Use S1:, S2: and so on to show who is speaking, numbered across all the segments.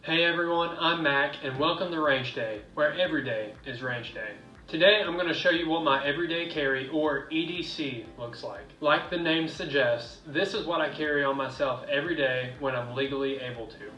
S1: Hey everyone, I'm Mac and welcome to Range Day, where every day is Range Day. Today I'm going to show you what my everyday carry, or EDC, looks like. Like the name suggests, this is what I carry on myself every day when I'm legally able to.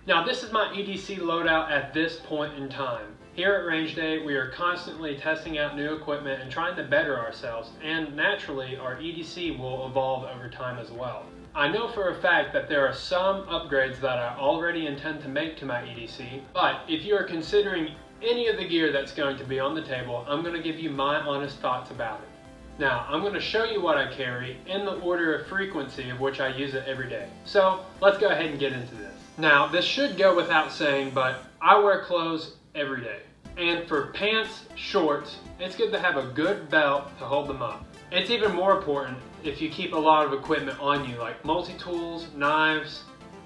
S1: Now this is my EDC loadout at this point in time. Here at Range Day, we are constantly testing out new equipment and trying to better ourselves, and naturally our EDC will evolve over time as well. I know for a fact that there are some upgrades that I already intend to make to my EDC, but if you are considering any of the gear that's going to be on the table, I'm going to give you my honest thoughts about it. Now, I'm going to show you what I carry in the order of frequency of which I use it every day. So, let's go ahead and get into this. Now, this should go without saying, but I wear clothes every day. And for pants, shorts, it's good to have a good belt to hold them up. It's even more important if you keep a lot of equipment on you, like multi-tools, knives,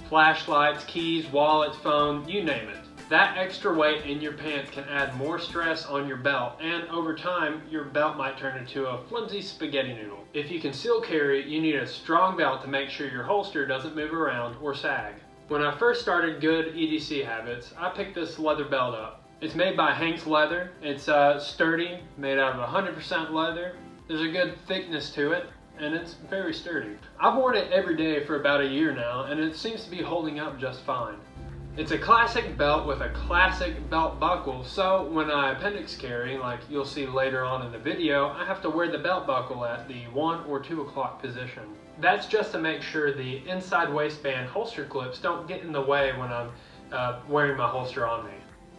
S1: flashlights, keys, wallets, phone, you name it. That extra weight in your pants can add more stress on your belt, and over time, your belt might turn into a flimsy spaghetti noodle. If you conceal carry, you need a strong belt to make sure your holster doesn't move around or sag. When I first started good EDC habits, I picked this leather belt up. It's made by Hank's Leather. It's sturdy, made out of 100% leather. There's a good thickness to it, and it's very sturdy. I've worn it every day for about a year now, and it seems to be holding up just fine. It's a classic belt with a classic belt buckle, so when I appendix carry, like you'll see later on in the video, I have to wear the belt buckle at the 1 or 2 o'clock position. That's just to make sure the inside waistband holster clips don't get in the way when I'm wearing my holster on me.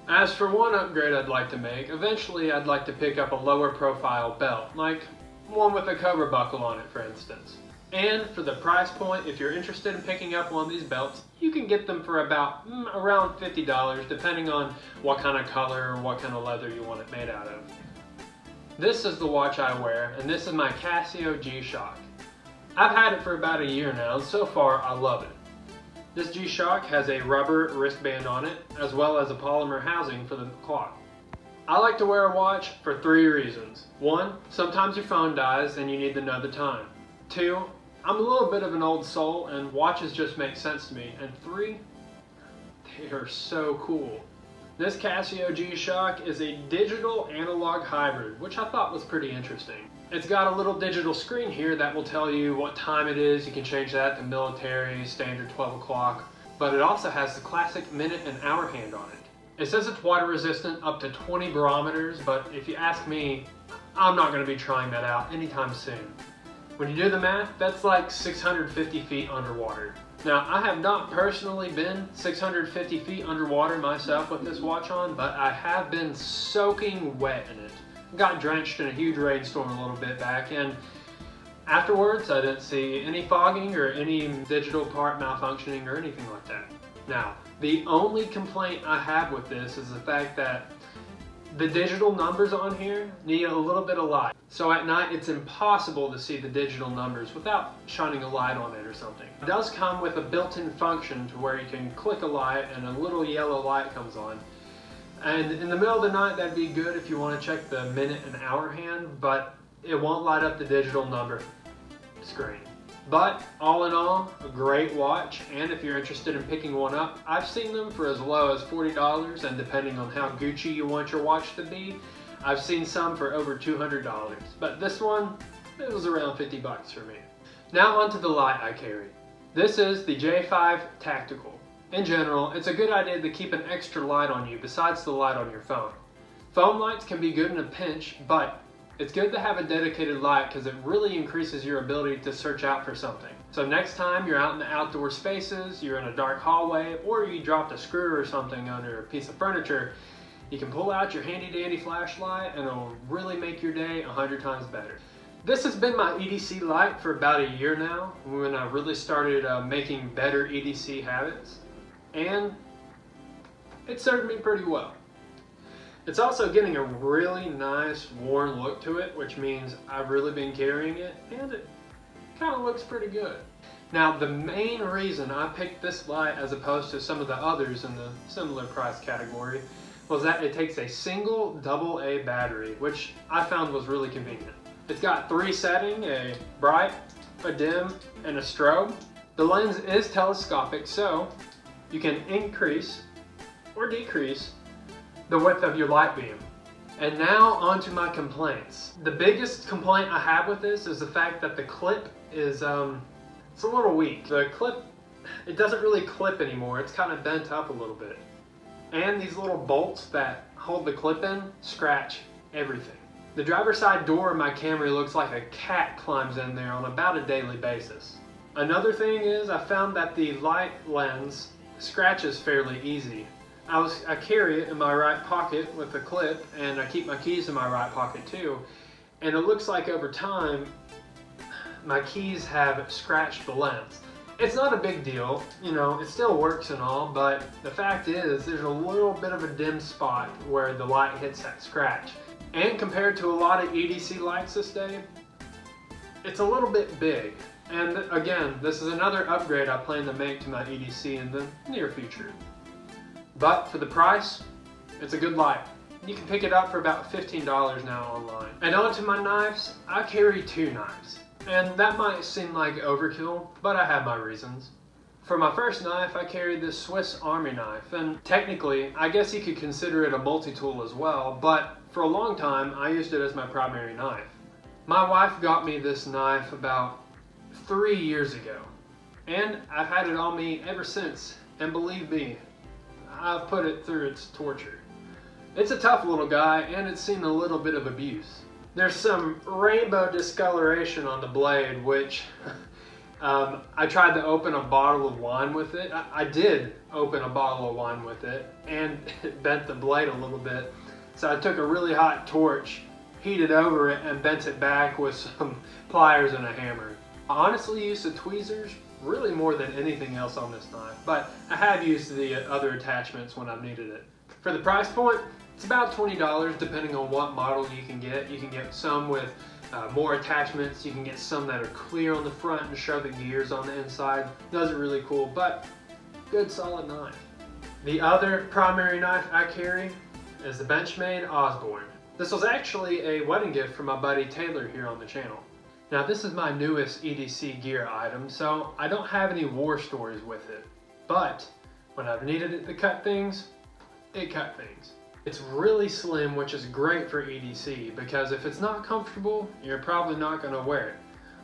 S1: As for one upgrade I'd like to make, eventually I'd like to pick up a lower profile belt, like one with a cover buckle on it, for instance. And for the price point, if you're interested in picking up one of these belts, you can get them for about around $50, depending on what kind of color or what kind of leather you want it made out of. This is the watch I wear, and this is my Casio G-Shock. I've had it for about a year now, and so far I love it. This G-Shock has a rubber wristband on it, as well as a polymer housing for the clock. I like to wear a watch for 3 reasons. 1, sometimes your phone dies and you need to know the time. 2, I'm a little bit of an old soul and watches just make sense to me. And 3, they are so cool. This Casio G-Shock is a digital analog hybrid, which I thought was pretty interesting. It's got a little digital screen here that will tell you what time it is. You can change that to military, standard 12 o'clock. But it also has the classic minute and hour hand on it. It says it's water resistant up to 20 barometers, but if you ask me, I'm not going to be trying that out anytime soon. When you do the math, that's like 650 feet underwater. Now, I have not personally been 650 feet underwater myself with this watch on, but I have been soaking wet in it. Got drenched in a huge rainstorm a little bit back, and afterwards I didn't see any fogging or any digital part malfunctioning or anything like that. Now, the only complaint I have with this is the fact that the digital numbers on here need a little bit of light. So at night it's impossible to see the digital numbers without shining a light on it or something. It does come with a built-in function to where you can click a light and a little yellow light comes on. And in the middle of the night that'd be good if you want to check the minute and hour hand, but it won't light up the digital number screen. But all in all, a great watch, and if you're interested in picking one up, I've seen them for as low as $40, and depending on how Gucci you want your watch to be, I've seen some for over $200. But this one, it was around 50 bucks for me. Now onto the light I carry. This is the J5 Tactical. In general, it's a good idea to keep an extra light on you besides the light on your phone. Phone lights can be good in a pinch, but it's good to have a dedicated light because it really increases your ability to search out for something. So next time you're out in the outdoor spaces, you're in a dark hallway, or you dropped a screw or something under a piece of furniture, you can pull out your handy dandy flashlight and it'll really make your day 100 times better. This has been my EDC light for about a year now, when I really started making better EDC habits, and it served me pretty well. It's also getting a really nice worn look to it, which means I've really been carrying it, and it kind of looks pretty good. Now, the main reason I picked this light as opposed to some of the others in the similar price category was that it takes a single AA battery, which I found was really convenient. It's got 3 settings, a bright, a dim, and a strobe. The lens is telescopic, so you can increase or decrease the width of your light beam. And now onto my complaints. The biggest complaint I have with this is the fact that the clip is it's a little weak. The clip, it doesn't really clip anymore. It's kind of bent up a little bit. And these little bolts that hold the clip in scratch everything. The driver's side door of my Camry looks like a cat climbs in there on about a daily basis. Another thing is I found that the light lens scratches fairly easy. I carry it in my right pocket with a clip, and I keep my keys in my right pocket too. And it looks like over time, my keys have scratched the lens. It's not a big deal, you know, it still works and all, but the fact is there's a little bit of a dim spot where the light hits that scratch. And compared to a lot of EDC lights this day, it's a little bit big. And again, this is another upgrade I plan to make to my EDC in the near future. But for the price, it's a good light. You can pick it up for about $15 now online. And onto my knives, I carry 2 knives. And that might seem like overkill, but I have my reasons. For my first knife, I carried this Swiss Army knife, and technically, I guess you could consider it a multi-tool as well, but for a long time, I used it as my primary knife. My wife got me this knife about 3 years ago, and I've had it on me ever since, and believe me, I've put it through its torture. It's a tough little guy, and it's seen a little bit of abuse. There's some rainbow discoloration on the blade, which I tried to open a bottle of wine with it. I did open a bottle of wine with it, and it bent the blade a little bit. So I took a really hot torch, heated over it, and bent it back with some pliers and a hammer. I honestly used the tweezers really more than anything else on this knife, but I have used the other attachments when I've needed it. For the price point, it's about $20 depending on what model you can get. You can get some with more attachments. You can get some that are clear on the front and show the gears on the inside. Those are really cool, but good solid knife. The other primary knife I carry is the Benchmade Osborne. This was actually a wedding gift from my buddy Taylor here on the channel. Now this is my newest EDC gear item, so I don't have any war stories with it. But when I've needed it to cut things, it cut things. It's really slim, which is great for EDC because if it's not comfortable, you're probably not going to wear it.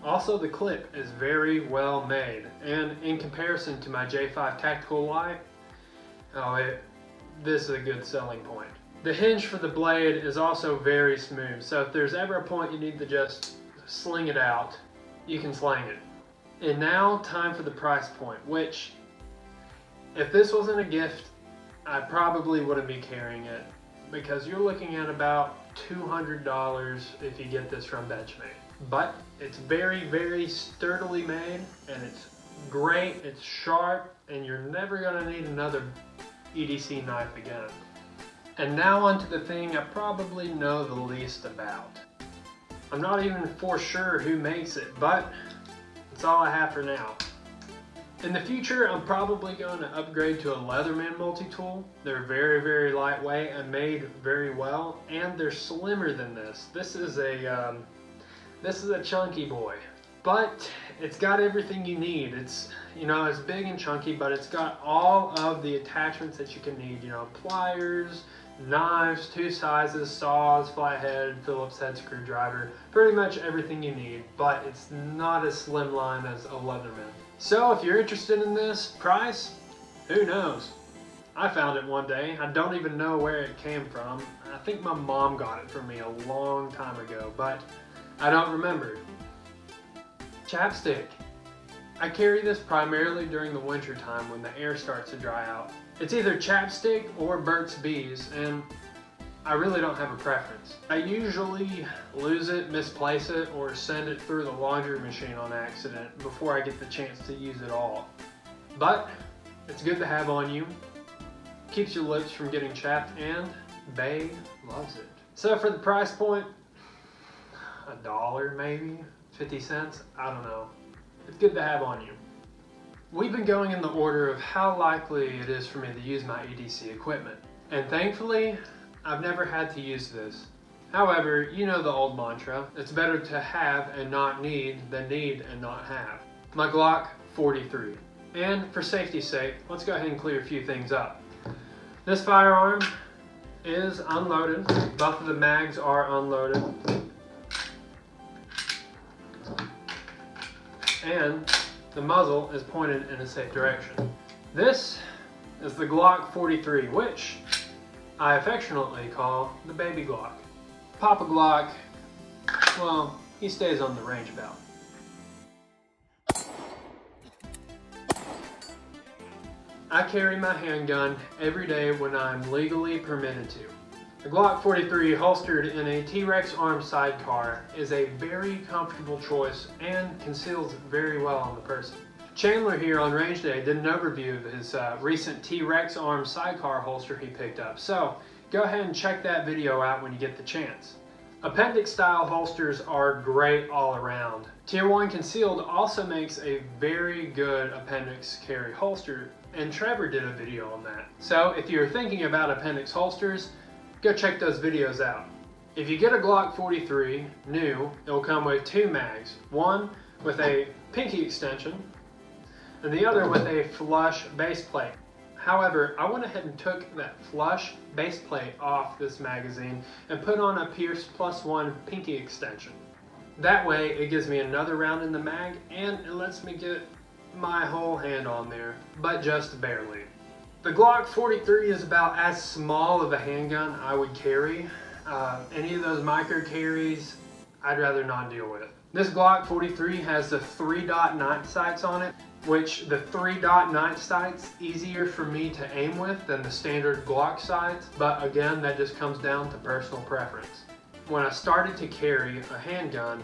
S1: Also, the clip is very well made, and in comparison to my J5 Tactical light, this is a good selling point. The hinge for the blade is also very smooth, so if there's ever a point you need to just sling it out, you can sling it. And now, time for the price point, which, if this wasn't a gift, I probably wouldn't be carrying it, because you're looking at about $200 if you get this from Benchmade. But it's very, very sturdily made, and it's great, it's sharp, and you're never gonna need another EDC knife again. And now onto the thing I probably know the least about. I'm not even for sure who makes it, but it's all I have for now. In the future, I'm probably going to upgrade to a Leatherman Multi-Tool. They're very, very lightweight and made very well, and they're slimmer than this. This is a chunky boy, but it's got everything you need. It's, you know, it's big and chunky, but it's got all of the attachments that you can need. You know, pliers, knives, 2 sizes, saws, flathead, Phillips head screwdriver, pretty much everything you need, but it's not as slimline as a Leatherman. So if you're interested in this price, who knows? I found it one day. I don't even know where it came from. I think my mom got it for me a long time ago, but I don't remember. Chapstick. I carry this primarily during the winter time when the air starts to dry out. It's either Chapstick or Burt's Bees, and I really don't have a preference. I usually lose it, misplace it, or send it through the laundry machine on accident before I get the chance to use it all. But it's good to have on you. Keeps your lips from getting chapped, and Bae loves it. So for the price point, $1 maybe, 50 cents, I don't know. It's good to have on you. We've been going in the order of how likely it is for me to use my EDC equipment. And thankfully, I've never had to use this. However, you know the old mantra, it's better to have and not need than need and not have. My Glock 43. And for safety's sake, let's go ahead and clear a few things up. This firearm is unloaded. Both of the mags are unloaded. And the muzzle is pointed in a safe direction. This is the Glock 43, which I affectionately call the baby Glock. Papa Glock, well, he stays on the range belt. I carry my handgun every day when I'm legally permitted to. The Glock 43 holstered in a T.Rex Arms Sidecar is a very comfortable choice and conceals very well on the person. Chandler here on Range Day did an overview of his recent T.Rex Arms Sidecar holster he picked up, so go ahead and check that video out when you get the chance. Appendix style holsters are great all around. Tier 1 Concealed also makes a very good appendix carry holster, and Trevor did a video on that. So if you're thinking about appendix holsters, go check those videos out. If you get a Glock 43 new, it'll come with two mags, one with a pinky extension and the other with a flush base plate. However, I went ahead and took that flush base plate off this magazine and put on a Pierce +1 pinky extension. That way it gives me another round in the mag and it lets me get my whole hand on there, but just barely. The Glock 43 is about as small of a handgun I would carry. Any of those micro carries, I'd rather not deal with. This Glock 43 has the 3-dot night sights on it, which the 3-dot night sights easier for me to aim with than the standard Glock sights, but again, that just comes down to personal preference. When I started to carry a handgun,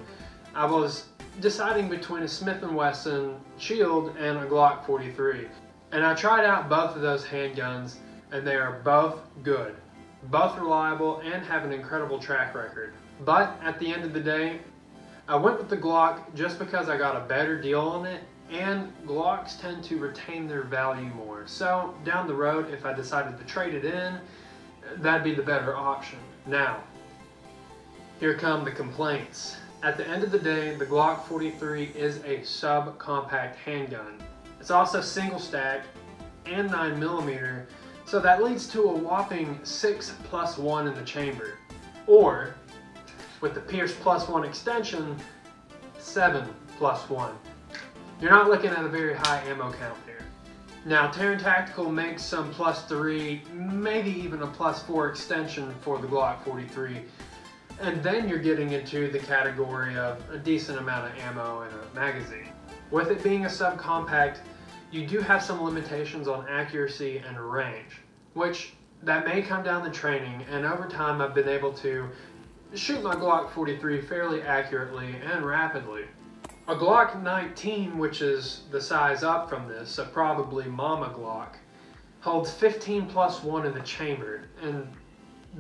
S1: I was deciding between a Smith & Wesson Shield and a Glock 43. And I tried out both of those handguns and they are both good, both reliable and have an incredible track record. But at the end of the day, I went with the Glock just because I got a better deal on it, and Glocks tend to retain their value more. So down the road, if I decided to trade it in, that'd be the better option. Now, here come the complaints. At the end of the day, the Glock 43 is a subcompact handgun. It's also single stack and 9mm, so that leads to a whopping 6+1 in the chamber. Or, with the Pierce +1 extension, 7+1. You're not looking at a very high ammo count here. Now, Terran Tactical makes some +3, maybe even a +4 extension for the Glock 43. And then you're getting into the category of a decent amount of ammo in a magazine. With it being a subcompact, you do have some limitations on accuracy and range, which that may come down to training, and over time I've been able to shoot my Glock 43 fairly accurately and rapidly. A Glock 19, which is the size up from this, so probably Mama Glock, holds 15+1 in the chamber, and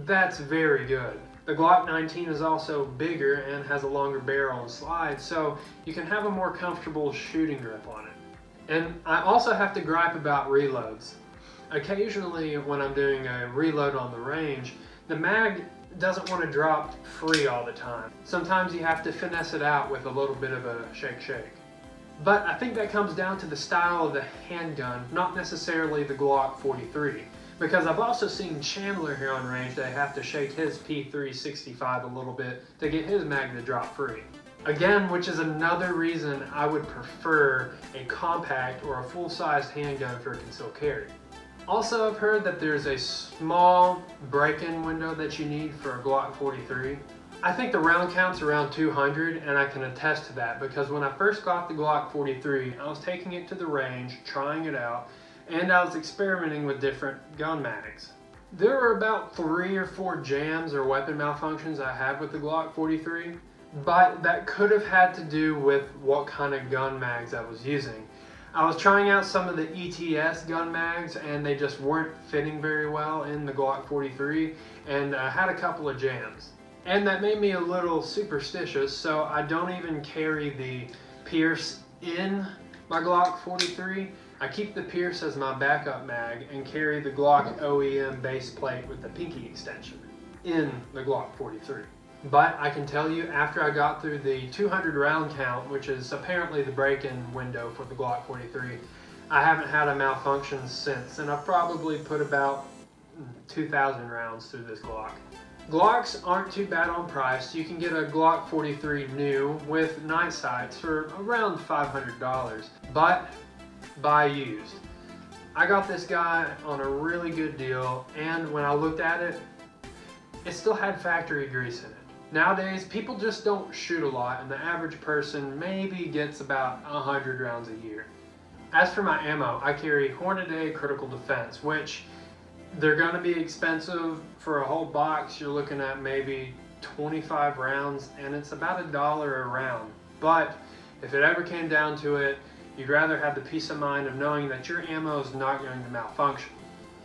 S1: that's very good. The Glock 19 is also bigger and has a longer barrel and slide, so you can have a more comfortable shooting grip on it. And I also have to gripe about reloads. Occasionally when I'm doing a reload on the range, the mag doesn't want to drop free all the time. Sometimes you have to finesse it out with a little bit of a shake. But I think that comes down to the style of the handgun, not necessarily the Glock 43. Because I've also seen Chandler here on Range Day have to shake his P365 a little bit to get his mag to drop free. Again, which is another reason I would prefer a compact or a full-sized handgun for a concealed carry. Also, I've heard that there's a small break-in window that you need for a Glock 43. I think the round count's around 200, and I can attest to that because when I first got the Glock 43, I was taking it to the range, trying it out, and I was experimenting with different gun mags. There are about 3 or 4 jams or weapon malfunctions I have with the Glock 43, but that could have had to do with what kind of gun mags I was using. I was trying out some of the ETS gun mags and they just weren't fitting very well in the Glock 43, and I had a couple of jams. And that made me a little superstitious, so I don't even carry the Pierce in my Glock 43. I keep the Pierce as my backup mag and carry the Glock OEM base plate with the pinky extension in the Glock 43. But I can tell you, after I got through the 200 round count, which is apparently the break-in window for the Glock 43, I haven't had a malfunction since, and I've probably put about 2,000 rounds through this Glock. Glocks aren't too bad on price. You can get a Glock 43 new with night sights for around $500, but buy used. I got this guy on a really good deal, and when I looked at it, it still had factory grease in it. Nowadays, people just don't shoot a lot, and the average person maybe gets about 100 rounds a year. As for my ammo, I carry Hornady Critical Defense, which they're going to be expensive. For a whole box, you're looking at maybe 25 rounds, and it's about $1 a round. But if it ever came down to it, you'd rather have the peace of mind of knowing that your ammo is not going to malfunction.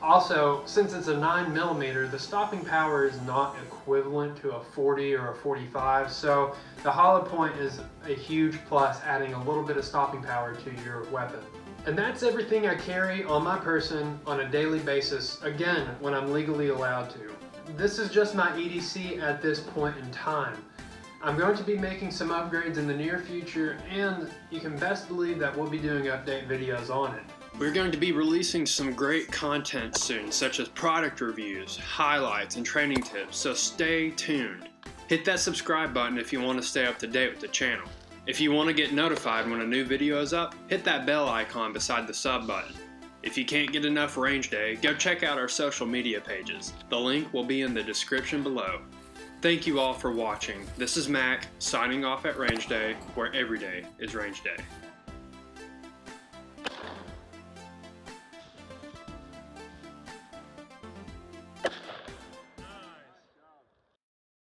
S1: Also, since it's a 9mm, the stopping power is not equivalent to a 40 or a 45, so the hollow point is a huge plus, adding a little bit of stopping power to your weapon. And that's everything I carry on my person on a daily basis, again, when I'm legally allowed to. This is just my EDC at this point in time. I'm going to be making some upgrades in the near future, and you can best believe that we'll be doing update videos on it. We're going to be releasing some great content soon, such as product reviews, highlights, and training tips, so stay tuned. Hit that subscribe button if you want to stay up to date with the channel. If you want to get notified when a new video is up, hit that bell icon beside the sub button. If you can't get enough range day, go check out our social media pages. The link will be in the description below. Thank you all for watching. This is Mac, signing off at Range Day, where every day is Range Day.